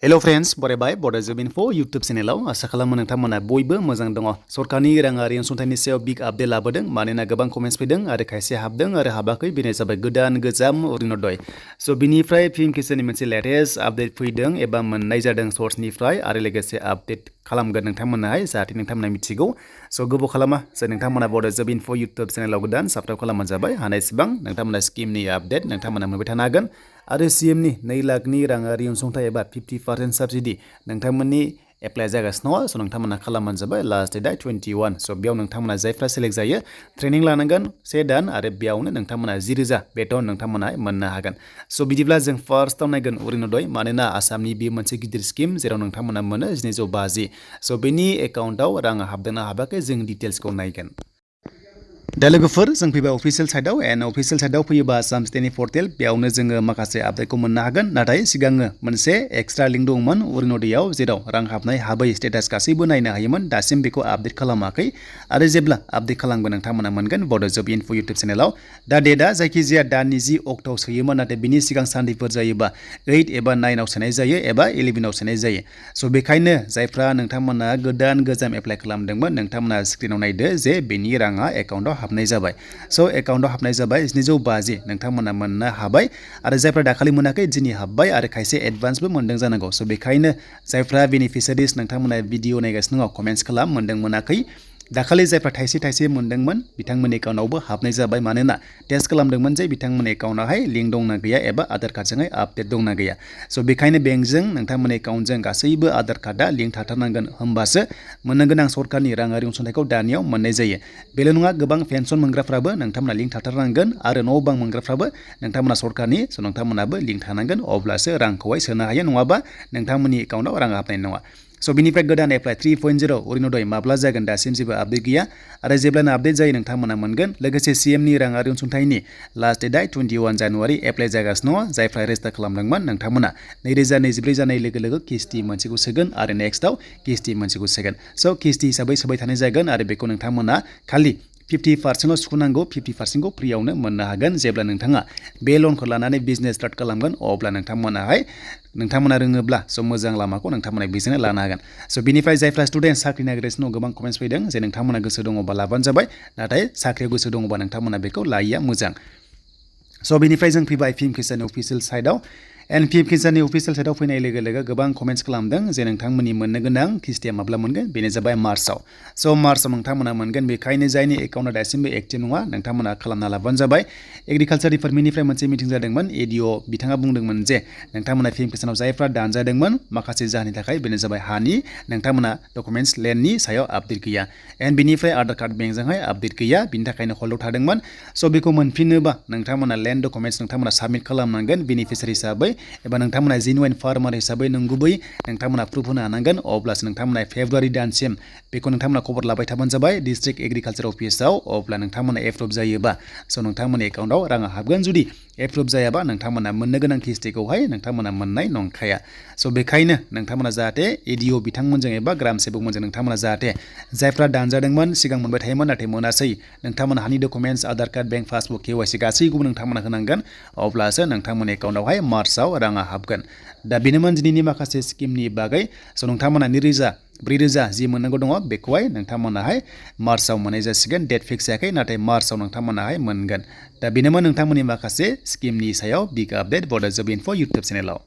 Hello friends, बरायबाय बड' जब info YouTube चेनेलाव आसा खालामो नोंथांमोना बयबो मोजां दङ। सरकारनि राङारि अनसुंथाइनि सायाव बिग आपडेट लाबोदों मानोना गोबां कमेन्ट्स फैदों आरो खायसे हाबदों आरो हाबाखै बेनो जाबाय गोदान गोजाम अरुणोदय। स' बिनिफ्राय पिएम किसाननि मोनसे लेटेस्ट आपडेट फैदों एबा मोननाय जादों सर्सनिफ्राय आरो लोगोसे आपडेट खालामगोन नोंथांमोनाहाय जाहाथे नोंथांमोना मिथिगौ। स' गोबाव खालामा जे नोंथांमोना बड' जब इनफो YouTube चेनेलाव गोदान साबस्क्राइब खालामबानो जाबाय। हानायसेबां नोंथांमोना स्किमनि आपडेट नोंथांमोना मोनबाय थानो हागोन। आरो सीएमनि 2 लाखनि राङारि अनसुंथाइ एबा 50% साबसिडि नोंथांमोननि एप्लाइ जागासिनो दङ। स' नोंथांमोना खालामबानो जाबाय। लास्ट डेटआ 21। स' बेयाव नोंथांमोना जायफ्रा सेलेक्ट जायो ट्रेनिं लानांगोन 1 दान आरो बेयावनो नोंथांमोना 10,000 बेथन नोंथांमोना मोननो हागोन। स' बिदिब्ला जों फार्स्टआव नायगोन अरुणोदय मानोना आसामनि बे मोनसे गिदिर स्किम जेराव नोंथांमोना मोनो 1250। स' बेनि एकाउन्टआव राङा हाबदोंना हाबाखै जों डिटेल्सखौ नायगोन। दा लोगोफोर जों फैबाय अफिसियेल साइटआव अफिसियेल साइटआव फैयोबा आसाम स्टेटनि पर्टेल बेयावनो जोङो माखासे आपडेटखौ मोननो हागोन। नाथाय सिगाङो मोनसे एक्सट्रा लिंक दंमोन अरुणोदयआव जेराव रां हाबनाय हाबै स्टेटास गासैबो नायनो हायोमोन। दासिम बेखौ आपडेट खालामाखै आरो जेब्ला आपडेट खालामगोन नोंथांमोना मोनगोन बड' जब इनफो YouTube चेनेलाव। दा डेटआ जायखिजाया दाननि 10 अक्ट'आव सोयोमोन नाथाय बिनि सिगां सानडेफोर जायोबा 8 एबा 9आव सोनाय जायो एबा 11आव सोनाय जायो। स' बेखायनो जायफ्रा नोंथांमोना गोजाम एप्लाइ खालामदोंमोन नोंथांमोना स्क्रिनाव नायदो जे बेनि राङा एकाउन्टआव हाबनाय जाबाय। स' एकाउन्टआव हाबनाय जाबाय 1250 नोंथांमोना मोननो हाबाय आरो जायफ्रा दाखालि मोनाखै दिनै हाबबाय आरो खायसे एडभान्सबो मोनदों जानांगौ। स' बेखायनो जायफ्रा बेनिफिसियारिस नोंथांमोना भिडिअ नायगासिनो दङ कमेन्ट्स खालाम मोनदों मोनाखै। दाखालि जायफ्रा थाइसे मोनदोंमोन बिथांमोननि एकाउन्टआवबो हाबनाय जाबाय मानोना टेस्ट खालामदोंमोन जे बिथांमोननि एकाउन्टआवहाय लिंक दंना गैया एबा आधार कार्डजोंहाय आपडेट दंना गैया। स' बेखायनो बेंकजों नोंथांमोननि एकाउन्टजों गासैबो आधार कार्डआ लिंक थाथारनांगोन होमबासो मोननो गोनां सरकारनि राङारि अनसुंथाइखौ दानियाव मोननाय जायो। बेल' नङा गोबां पेन्सन मोनग्राफ्राबो नोंथांमोना लिंक थाथारनांगोन आरो न' बां मोनग्राफ्राबो नोंथांमोना सरकारनि नोंथांमोनाबो लिंक थानांगोन अब्लासो रांखौहाय सोनो हायो नङाबा नोंथांमोननि एकाउन्टआव रां हाबनाय नङा। स' बिनिफ्राय गोदान एप्लाइ 3.0 अरुणोदय माब्ला जागोन दासिम जेबो आपडेट गैया आरो जेब्लानो आपडेट जायो नोंथांमोना मोनगोन। लोगोसे सीएमनि राङारि अनसुंथाइनि लास्ट डेटआ 21 जानुवारि एप्लाइ जागासिनो दङ। जायफ्रा रेजिस्टार खालामदोंमोन नोंथांमोना 2024 जानाय लोगो लोगो किस्ति मोनसेखौ सोगोन आरो नेक्स्टआव किस्ति मोनसेखौ सोगोन। स' किस्ति हिसाबै सोबाय थानाय जागोन आरो बेखौ नोंथांमोना खालि 50%ल' सुख'नांगौ 50%खौ फ्रियावनो मोननो हागोन। जेब्ला नोंथाङा बे लनखौ लानानै बिजनेस स्टार्ट खालामगोन अब्ला नोंथांमोना रोङोब्ला स' मोजां लामाखौ नोंथांमोना बेजोंनो लानो हागोन। स' बिनिफ्राय जायफ्रा स्टुडेन्ट साख्रि नागिरगासिनो दं गोबां कमेन्ट्स फैदों जे नोंथांमोना गोसो दङबा लाबानो जाबाय नाथाय साख्रियाव गोसो दङबा नोंथांमोना बेखौ लायिया मोजां। स' बिनिफ्राय जों फैबाय पिएम किसाननि अफिसियेल साइटआव पिएम किसाननि अफिसियेल साइटआव फैनाय लोगो लोगो गोबां कमेन्ट्स खालामदों जे नोंथांमोननि मोननो गोनां किस्तिया माब्ला मोनगोन बेनो जाबाय मार्चआव। स' मार्चआव नोंथांमोना मोनगोन बेखायनो जायनि एकाउन्टआ दासिमबो एक्टिभ नङा नोंथांमोना खालामना लाबानो जाबाय। एग्रिकालचार डिपार्टमेन्टनिफ्राय मोनसे मिटिं जादोंमोन एडिअ बिथाङा बुंदोंमोन जे नोंथांमोना पिएम किसानाव जायफ्रा दानजादोंमोन माखासे जाहोननि थाखाय बेनो जाबाय हानि नोंथांमोना डकुमेन्ट्स लेन्डनि सायाव आपडेट गैया एन्ड बिनिफ्राय आधार कार्ड बेंकजोंहाय आपडेट गैया बिनि थाखायनो हल्डआव थादोंमोन। स' बेखौ मोनफिननोबा नोंथांमोना लेन्ड डकुमेन्ट्स नोंथांमोना साबमिट खालामनांगोन बेनिफिसियारि हिसाबै एबा नोंथांमोना जेनुइन फार्मार हिसाबै नंगुबै नोंथांमोना प्रुफ होनो हानांगोन अब्लासो नोंथांमोना फेब्रुवारि दानसिम बेखौ नोंथांमोना खबर लाबाय थाबानो जाबाय डिस्ट्रिक्ट एग्रिकालचार अफिसाव। अब्ला नोंथांमोना एप्रुभ जायोबा स' नोंथांमोननि एकाउन्टआव राङा हाबगोन। जुदि एप्रुभ जायाबा नोंथांमोना मोननो गोनां किस्तिखौहाय नोंथांमोना मोननाय नंखाया। स' बेखायनो नोंथांमोना जाहाथे एडिअ बिथांमोनजों एबा ग्राम सेबकमोनजों नोंथांमोना जाहाथे जायफ्रा दानजादोंमोन सिगां मोनबाय थायोमोन नाथाय मोनासै नोंथांमोना हानि documents Aadhaar card bank passbook KYC गासैखौबो नोंथांमोना होनांगोन अब्लासो नोंथांमोननि एकाउन्टआवहाय मार्चआव राङा हाबगोन। दा बेनोमोन दिनैनि माखासे स्किमनि बागै। स' नोंथांमोना 4,000 जि मोननांगौ दङ बेखौहाय नोंथांमोनाहाय मार्चआव मोननाय जासिगोन। डेट फिक्स जायाखै नाथाय मार्चआव नोंथांमोनाहाय मोनगोन। दा बेनोमोन नोंथांमोननि माखासे स्किमनि सायाव बिग आपडेट बड' जब इनफो YouTube चेनेलाव।